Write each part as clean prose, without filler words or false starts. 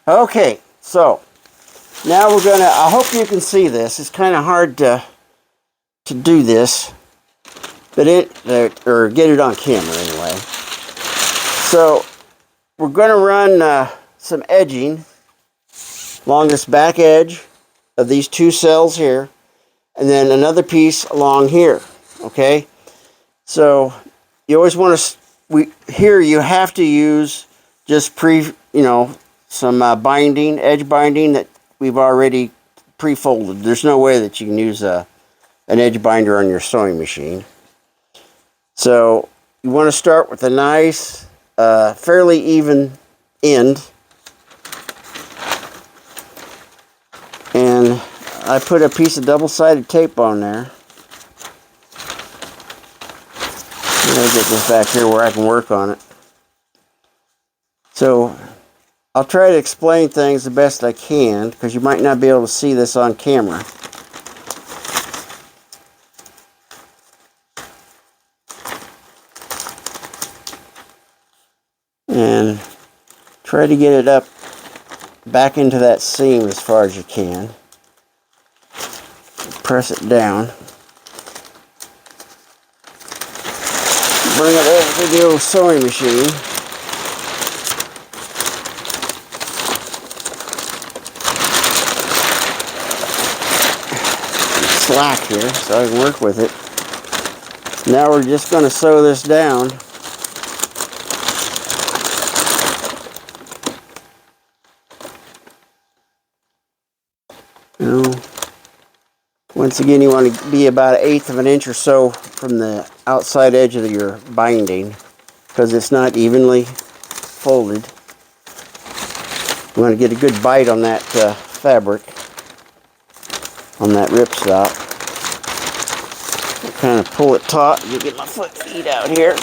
Okay, so now we're gonna, I hope you can see this. It's kind of hard to do this, but or get it on camera anyway. So we're gonna run some edging along this back edge of these two cells here, and then another piece along here, okay? So you always want to, here you have to use just some binding, edge binding that we've already pre-folded. There's no way that you can use an edge binder on your sewing machine. So you want to start with a nice, fairly even end. And I put a piece of double-sided tape on there. I'm going to get this back here where I can work on it. So I'll try to explain things the best I can, because you might not be able to see this on camera. And try to get it up back into that seam as far as you can. Press it down. Bring it over to the old sewing machine. Slack here so I can work with it. Now we're just going to sew this down. Once again, you want to be about 1/8 of an inch or so from the outside edge of your binding, because it's not evenly folded. You want to get a good bite on that fabric, on that ripstop. Kind of pull it taut. You get my feet out here.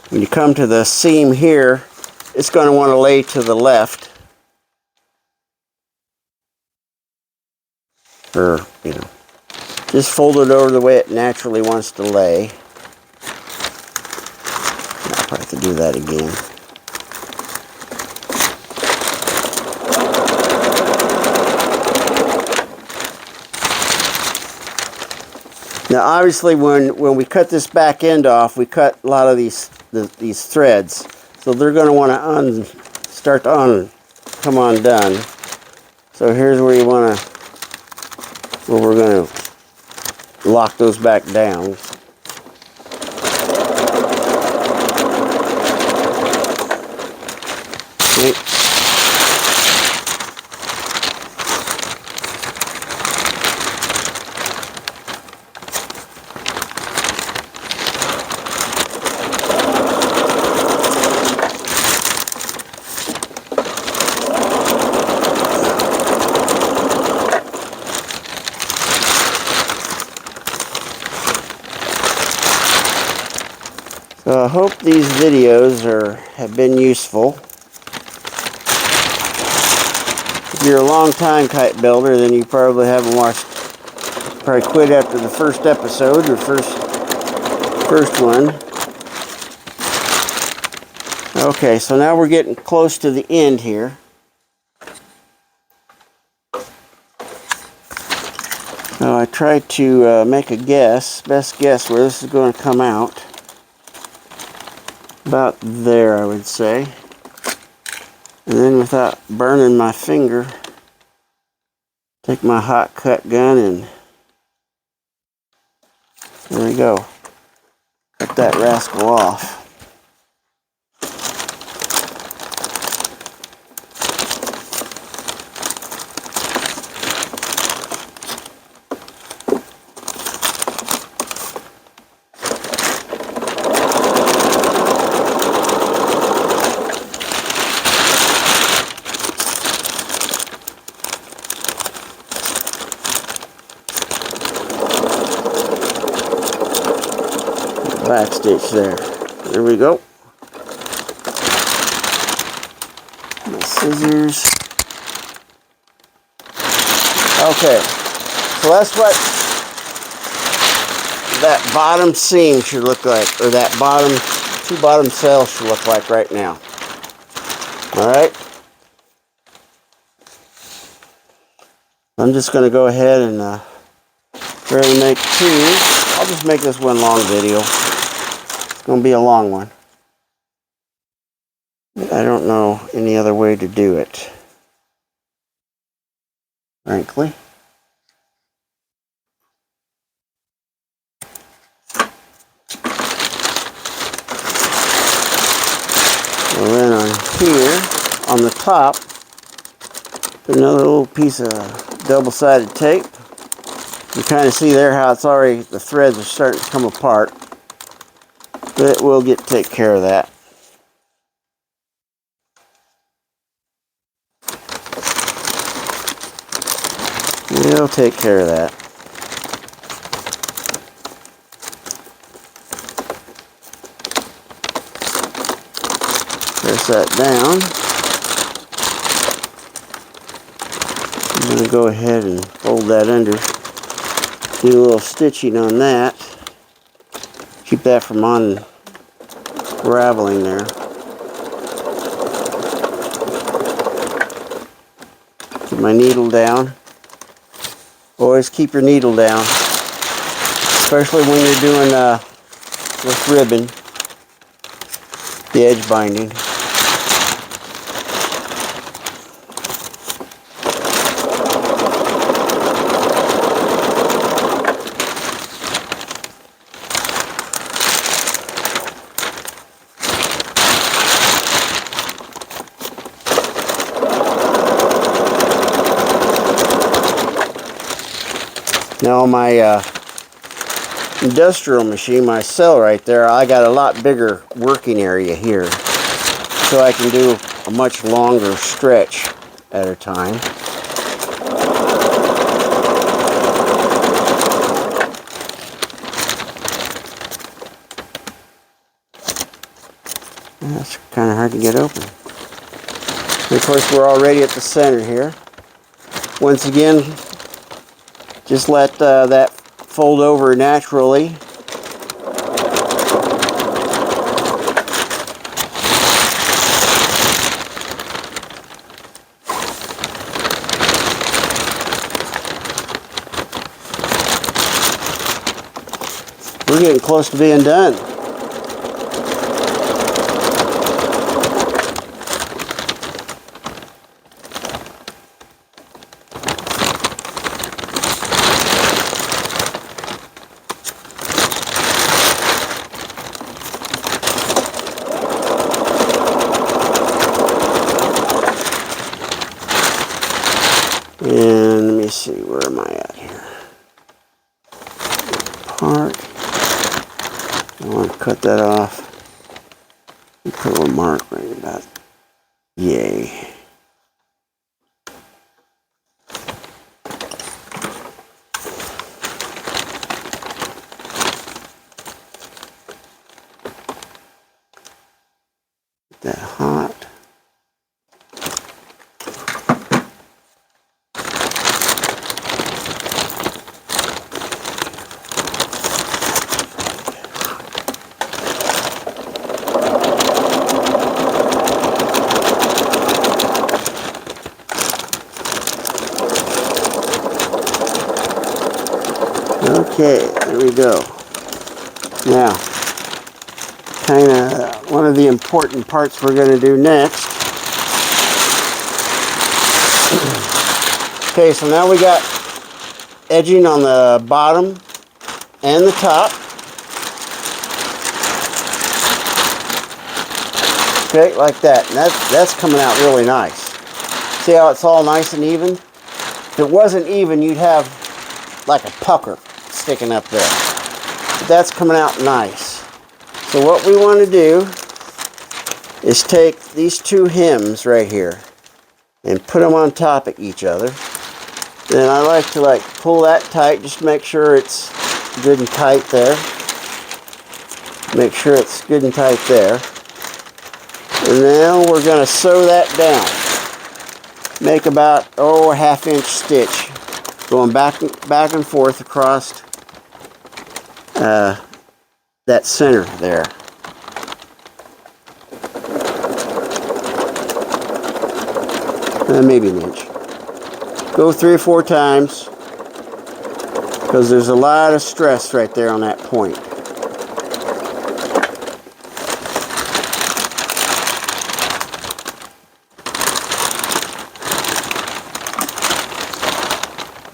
When you come to the seam here, it's going to want to lay to the left. Or, just fold it over the way it naturally wants to lay. I'll probably have to do that again. Now, obviously, when we cut this back end off, we cut a lot of these threads, so they're going to want to start to come undone. So here's where we're going to lock those back down. Okay. So I hope these videos have been useful. If you're a long-time kite builder, then you probably haven't probably quit after the first episode or first one. Okay, so now we're getting close to the end here. So I tried to make a best guess where this is going to come out. About there, I would say. And then without burning my finger, take my hot cut gun and there we go. Cut that rascal off. back stitch there. There we go. My scissors. Okay, so that's what that bottom seam should look like, or that two bottom cells should look like right now. Alright? I'm just going to go ahead and barely make two. I'll just make this one long video. It's going to be a long one. I don't know any other way to do it, frankly. And then on here, on the top, another little piece of double-sided tape. You kind of see there how it's already, the threads are starting to come apart. But we'll take care of that. We'll take care of that. Press that down. I'm going to go ahead and fold that under. Do a little stitching on that. Keep that from unraveling there. Keep my needle down. Always keep your needle down, especially when you're doing this ribbon, the edge binding. Now on my industrial machine, my cell right there, I got a lot bigger working area here. So I can do a much longer stretch at a time. That's kind of hard to get open. And of course, we're already at the center here. Once again, just let that fold over naturally. We're getting close to being done. And let me see, where am I at here? Part. I want to cut that off. Put a little mark right about. Yay. Get that hot. Okay, there we go. Now, kind of one of the important parts we're going to do next. Okay, so now we got edging on the bottom and the top. Okay, like that. And that's coming out really nice. See how it's all nice and even? If it wasn't even, you'd have like a pucker sticking up there. But that's coming out nice. So what we want to do is take these two hems right here and put them on top of each other. Then I like to pull that tight just to make sure it's good and tight there. Make sure it's good and tight there. And now we're going to sew that down. Make about, a ½ inch stitch going back and forth across that center there. Maybe an inch. Go 3 or 4 times because there's a lot of stress right there on that point.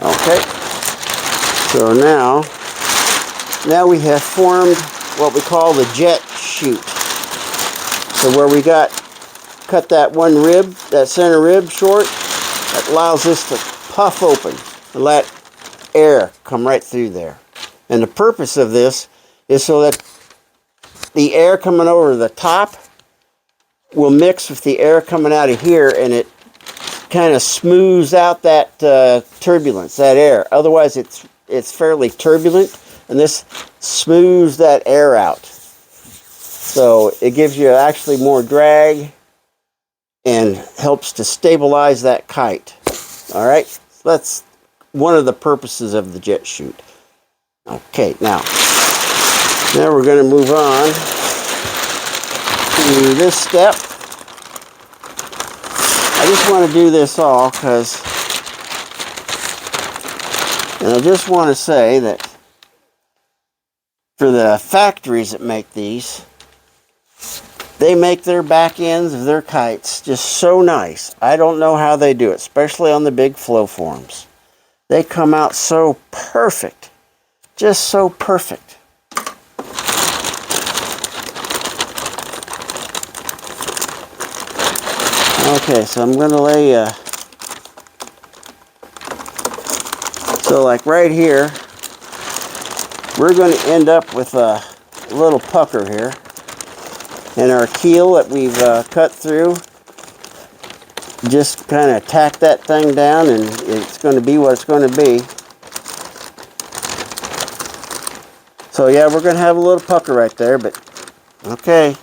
Okay, so now we have formed what we call the jet chute. So where we cut that one rib, that center rib short, that allows this to puff open and let air come right through there. And the purpose of this is so that the air coming over the top will mix with the air coming out of here, and it kind of smooths out that turbulence, that air. Otherwise it's fairly turbulent, and this smooths that air out. So it gives you actually more drag and helps to stabilize that kite. All right, that's one of the purposes of the jet chute. Okay, now we're going to move on to this step. I just want to do this all because, and I just want to say that for the factories that make these, they make their back ends of their kites just so nice. I don't know how they do it, especially on the big flow forms. They come out so perfect, just so perfect. Okay, so I'm going to lay, so like right here, we're going to end up with a little pucker here. And our keel that we've cut through, just kind of tack that thing down and it's going to be what it's going to be. So yeah, we're going to have a little pucker right there, but okay,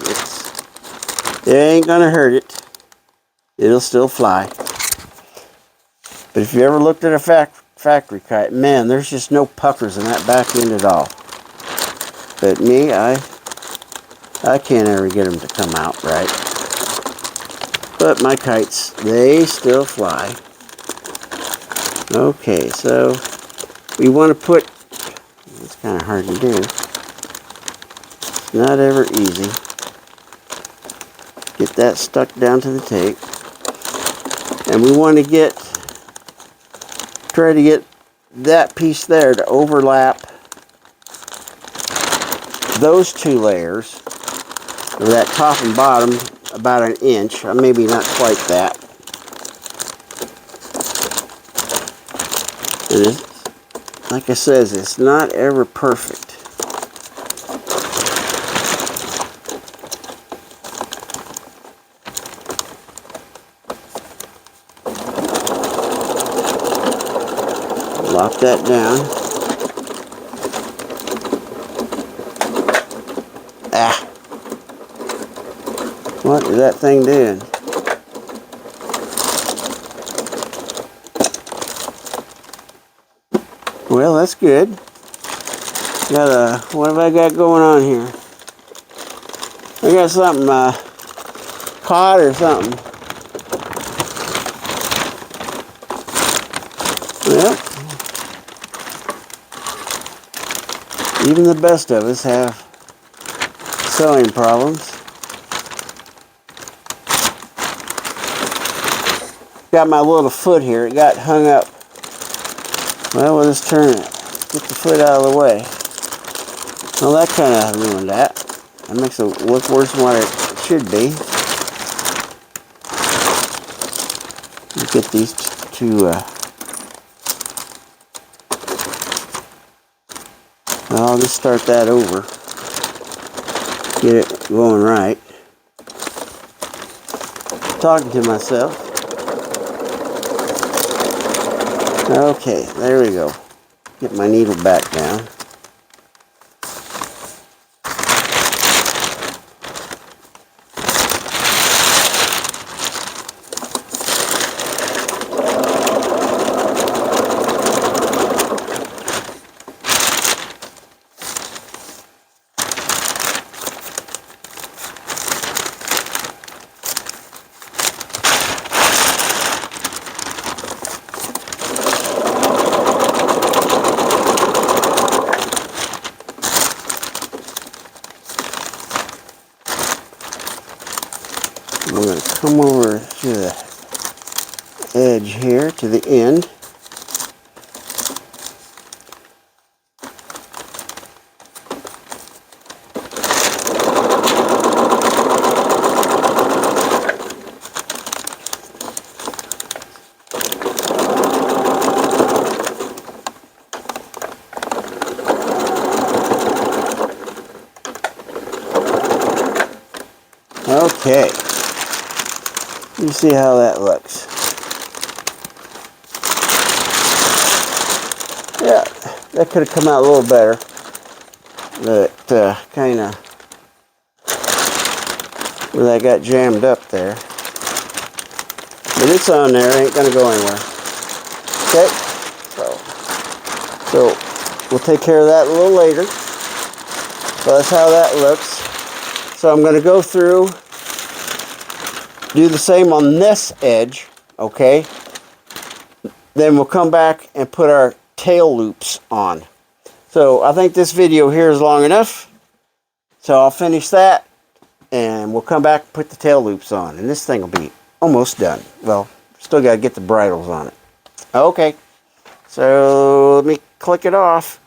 it ain't going to hurt it. It'll still fly. But if you ever looked at a factory kite, man, there's just no puckers in that back end at all. But me, I can't ever get them to come out right. But my kites, they still fly. Okay, so we want to put, it's kind of hard to do. It's not ever easy. Get that stuck down to the tape. And we want to try to get that piece there to overlap those 2 layers, or that top and bottom, about an inch, or maybe not quite that. And it's, like I says, it's not ever perfect. Lock that down. What is that thing doing? Well, that's good. What have I got going on here? I got something caught or something. Well, even the best of us have sewing problems. Got my little foot here. It got hung up. Well, we'll just turn it. Get the foot out of the way. Well, that kind of ruined that. That makes it look worse than what it should be. Let's get these two. I'll just start that over. Get it going right. Talking to myself. Okay, there we go. Get my needle back down. to the edge here, to the end. Okay, you see how that looks. Yeah, that could have come out a little better. That kind of, where that got jammed up there. But it's on there, ain't gonna go anywhere. Okay, so we'll take care of that a little later. So that's how that looks. So I'm gonna go through, do the same on this edge, okay? Then we'll come back and put our tail loops on. So I think this video here is long enough. So I'll finish that and we'll come back and put the tail loops on. And this thing will be almost done. Well, still got to get the bridles on it. Okay, so let me click it off.